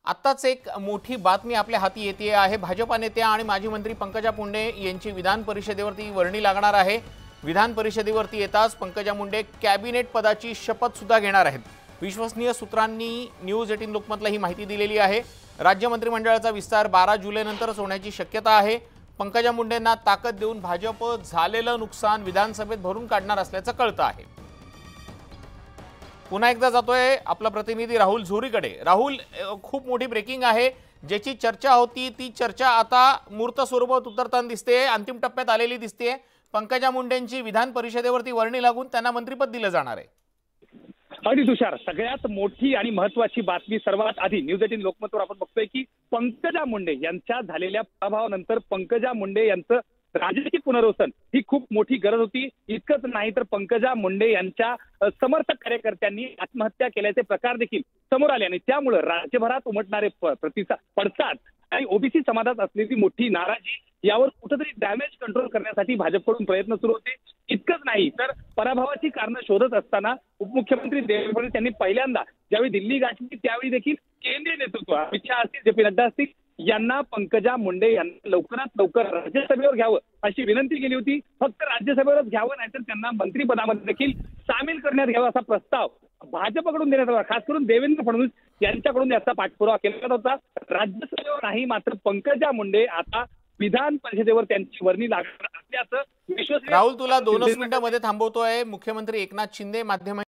आत्ताच एक मोठी बातमी आपल्या हाती येते आहे। भाजपा नेत्या आणि माजी मंत्री पंकजा मुंडे यांची विधान परिषदेवरती वर्णी लागणार आहे। विधान परिषदेवरती येताच पंकजा मुंडे कॅबिनेट पदाची शपथ सुद्धा घेणार आहेत। विश्वसनीय सूत्रांनी न्यूज 18 लोकमतला ही माहिती दिलेली आहे। राज्य मंत्रिमंडळाचा विस्तार 12 जुलैनंतरच होण्याची शक्यता आहे। पंकजा मुंडेंना ताकद देऊन भाजप झालेलं नुकसान विधानसभेत भरून काढणार असल्याचं कळतं आहे। पुन्हा एकदा जातोय आपला प्रतिनिधी राहुल झोरीकडे। राहुल, खूप मोठी ब्रेकिंग आहे। ज्याची चर्चा होती ती चर्चा आता मूर्त स्वरूपात उतरताना दिसते, अंतिम टप्प्यात आलेली दिसते। पंकजा मुंडेंची विधान परिषदेवरती वर्णी लागून त्यांना मंत्रिपद दिलं जाणार आहे। अगदी तुषार, सगळ्यात मोठी आणि महत्त्वाची बातमी सर्वात आधी न्यूज 18 लोकमतवर आपण बघतोय की पंकजा मुंडे यांच्या झालेल्या पराभवानंतर पंकजा मुंडे यांचं राजकीय पुनर्वसन ही खूप मोठी गरज होती। इतकंच नाही तर पंकजा मुंडे यांच्या समर्थक कार्यकर्त्यांनी आत्महत्या केल्याचे प्रकार देखील समोर आले आणि त्यामुळे राज्यभरात उमटणारे पडसाद आणि ओबीसी समाजात असलेली मोठी नाराजी यावर कुठेतरी डॅमेज कंट्रोल करण्यासाठी भाजपकडून प्रयत्न सुरू होते। इतकंच नाही तर पराभवाची कारणं शोधत असताना उपमुख्यमंत्री देवेंद्र फडणवीस यांनी पहिल्यांदा ज्यावेळी दिल्ली गाठली त्यावेळी देखील केंद्रीय नेतृत्व अमित शहा असतील, जे पी नड्डा असतील यांना पंकजा मुंडे यांना लवकरात लवकर राज्यसभेवर घ्यावं अशी विनंती केली होती। फक्त राज्यसभेवरच घ्यावं, नाहीतर त्यांना मंत्रिपदामध्ये देखील सामील करण्यात यावा असा प्रस्ताव भाजपकडून देण्यात आला। खास करून देवेंद्र फडणवीस यांच्याकडून याचा पाठपुरावा केला होता। राज्यसभेवर नाही, मात्र पंकजा मुंडे आता विधान परिषदेवर त्यांची वर्णी लागणार असल्याचं विश्वास। राहुल, तुला 2 मिनिटांमध्ये थांबवतोय। मुख्यमंत्री एकनाथ शिंदे माध्यम